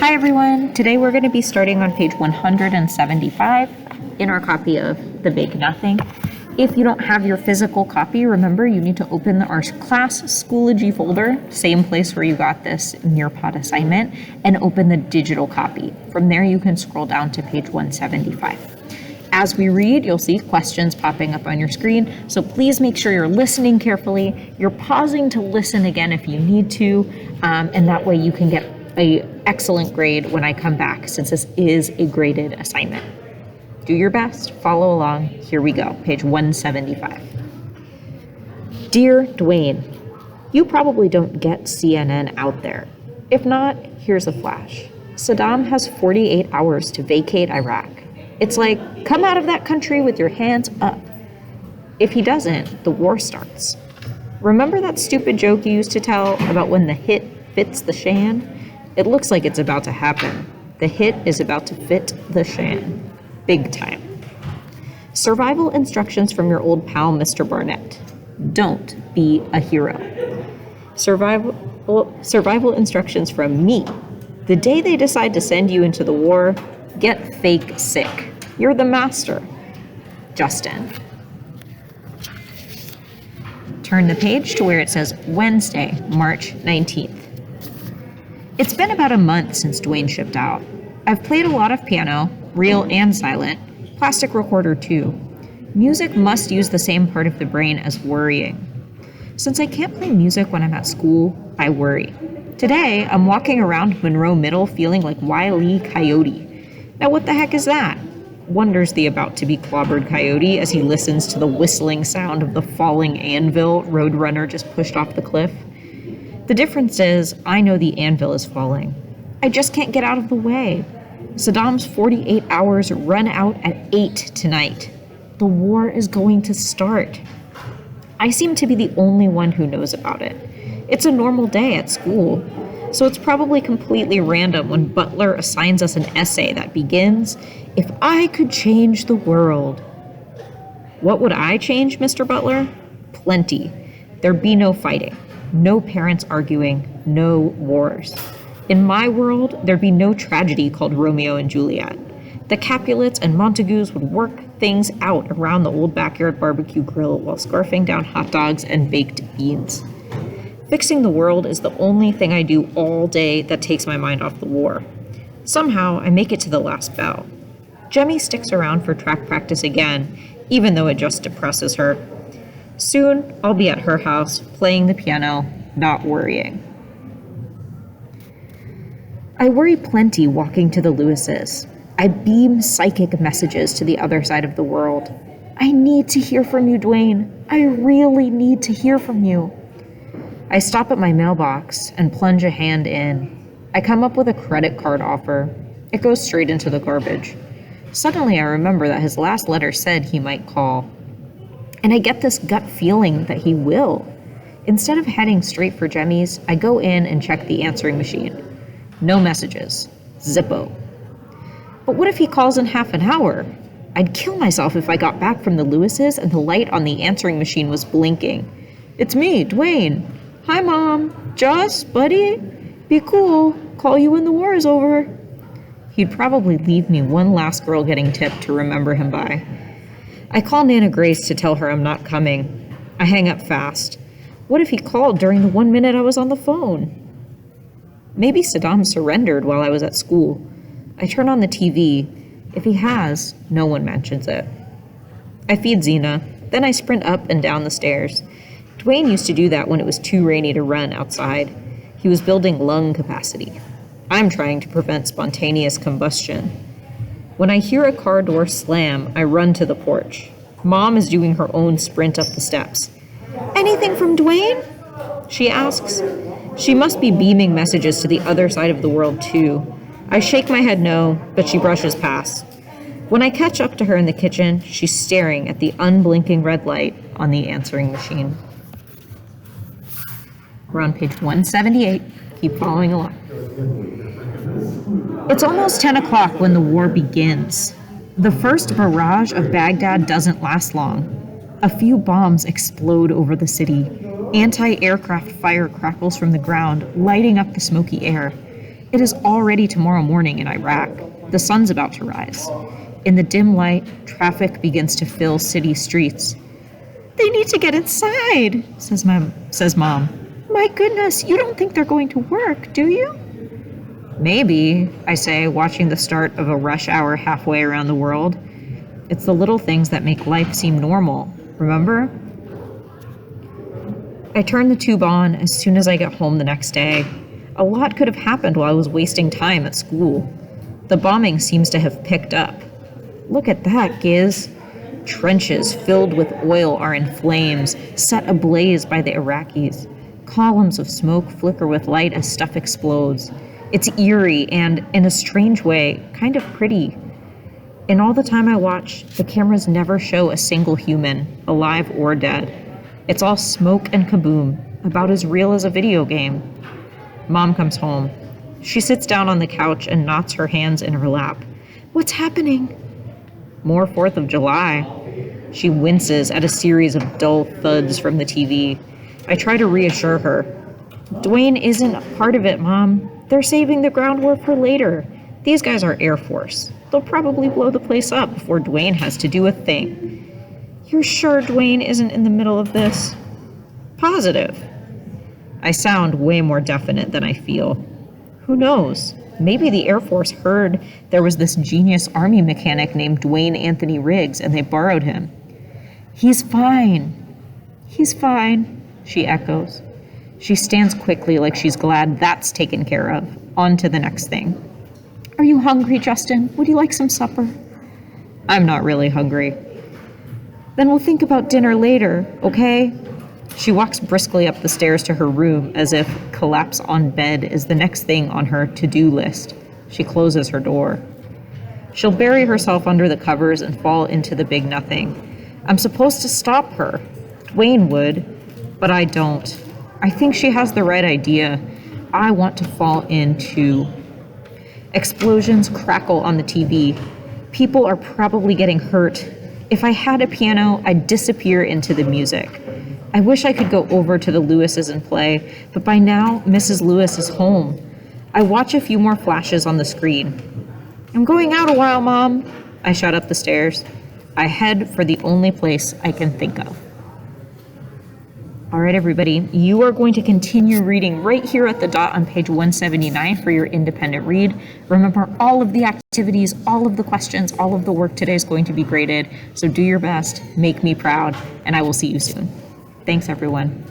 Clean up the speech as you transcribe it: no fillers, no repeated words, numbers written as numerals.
Hi everyone! Today we're going to be starting on page 175 in our copy of The Big Nothing. If you don't have your physical copy, remember you need to open our class Schoology folder, same place where you got this Nearpod assignment, and open the digital copy. From there you can scroll down to page 175. As we read, you'll see questions popping up on your screen, so please make sure you're listening carefully. You're pausing to listen again if you need to, and that way you can get an excellent grade when I come back, since this is a graded assignment. Do your best, follow along. Here we go, page 175. Dear Dwayne, you probably don't get CNN out there. If not, here's a flash. Saddam has 48 hours to vacate Iraq. It's like, come out of that country with your hands up. If he doesn't, the war starts. Remember that stupid joke you used to tell about when the hit fits the shan? It looks like it's about to happen. The hit is about to fit the shan. Big time. Survival instructions from your old pal, Mr. Barnett. Don't be a hero. Survival instructions from me. The day they decide to send you into the war, get fake sick. You're the master. Justin. Turn the page to where it says Wednesday, March 19th. It's been about a month since Dwayne shipped out. I've played a lot of piano, real and silent, plastic recorder too. Music must use the same part of the brain as worrying. Since I can't play music when I'm at school, I worry. Today, I'm walking around Monroe Middle feeling like Wile E. Coyote. Now what the heck is that? Wonders the about-to-be clobbered coyote as he listens to the whistling sound of the falling anvil Roadrunner just pushed off the cliff. The difference is, I know the anvil is falling. I just can't get out of the way. Saddam's 48 hours run out at 8 tonight. The war is going to start. I seem to be the only one who knows about it. It's a normal day at school, so it's probably completely random when Butler assigns us an essay that begins, "If I could change the world." What would I change, Mr. Butler? Plenty. There'd be no fighting, no parents arguing, no wars. In my world, there'd be no tragedy called Romeo and Juliet. The Capulets and Montagues would work things out around the old backyard barbecue grill while scarfing down hot dogs and baked beans. Fixing the world is the only thing I do all day that takes my mind off the war. Somehow, I make it to the last bell. Jemmy sticks around for track practice again, even though it just depresses her. Soon, I'll be at her house, playing the piano, not worrying. I worry plenty walking to the Lewises. I beam psychic messages to the other side of the world. I need to hear from you, Dwayne. I really need to hear from you. I stop at my mailbox and plunge a hand in. I come up with a credit card offer. It goes straight into the garbage. Suddenly, I remember that his last letter said he might call. And I get this gut feeling that he will. Instead of heading straight for Jemmy's, I go in and check the answering machine. No messages. Zippo. But what if he calls in half an hour? I'd kill myself if I got back from the Lewises and the light on the answering machine was blinking. It's me, Dwayne. Hi, Mom. Joss, buddy? Be cool. Call you when the war is over. He'd probably leave me one last girl getting tipped to remember him by. I call Nana Grace to tell her I'm not coming. I hang up fast. What if he called during the 1 minute I was on the phone? Maybe Saddam surrendered while I was at school. I turn on the TV. If he has, no one mentions it. I feed Xena. Then I sprint up and down the stairs. Dwayne used to do that when it was too rainy to run outside. He was building lung capacity. I'm trying to prevent spontaneous combustion. When I hear a car door slam, I run to the porch. Mom is doing her own sprint up the steps. Anything from Dwayne? She asks. She must be beaming messages to the other side of the world, too. I shake my head no, but she brushes past. When I catch up to her in the kitchen, she's staring at the unblinking red light on the answering machine. We're on page 178. Keep following along. It's almost 10 o'clock when the war begins. The first barrage of Baghdad doesn't last long. A few bombs explode over the city. Anti-aircraft fire crackles from the ground, lighting up the smoky air. It is already tomorrow morning in Iraq. The sun's about to rise. In the dim light, traffic begins to fill city streets. They need to get inside, says Mom. My goodness, you don't think they're going to work, do you? Maybe, I say, watching the start of a rush hour halfway around the world. It's the little things that make life seem normal, remember? I turn the tube on as soon as I get home the next day. A lot could have happened while I was wasting time at school. The bombing seems to have picked up. Look at that, Giz. Trenches filled with oil are in flames, set ablaze by the Iraqis. Columns of smoke flicker with light as stuff explodes. It's eerie and, in a strange way, kind of pretty. In all the time I watch, the cameras never show a single human, alive or dead. It's all smoke and kaboom, about as real as a video game. Mom comes home. She sits down on the couch and knots her hands in her lap. What's happening? More 4th of July. She winces at a series of dull thuds from the TV. I try to reassure her. Dwayne isn't part of it, Mom. They're saving the ground war for later. These guys are Air Force. They'll probably blow the place up before Dwayne has to do a thing. You're sure Dwayne isn't in the middle of this? Positive. I sound way more definite than I feel. Who knows? Maybe the Air Force heard there was this genius army mechanic named Dwayne Anthony Riggs and they borrowed him. He's fine. He's fine, she echoes. She stands quickly like she's glad that's taken care of. On to the next thing. Are you hungry, Justin? Would you like some supper? I'm not really hungry. Then we'll think about dinner later, okay? She walks briskly up the stairs to her room as if collapse on bed is the next thing on her to-do list. She closes her door. She'll bury herself under the covers and fall into the big nothing. I'm supposed to stop her. Dwayne would, but I don't. I think she has the right idea. I want to fall into. Explosions crackle on the TV. People are probably getting hurt. If I had a piano, I'd disappear into the music. I wish I could go over to the Lewises and play, but by now, Mrs. Lewis is home. I watch a few more flashes on the screen. I'm going out a while, Mom. I shout up the stairs. I head for the only place I can think of. All right, everybody, you are going to continue reading right here at the dot on page 179 for your independent read. Remember, all of the activities, all of the questions, all of the work today is going to be graded. So do your best, make me proud, and I will see you soon. Thanks, everyone.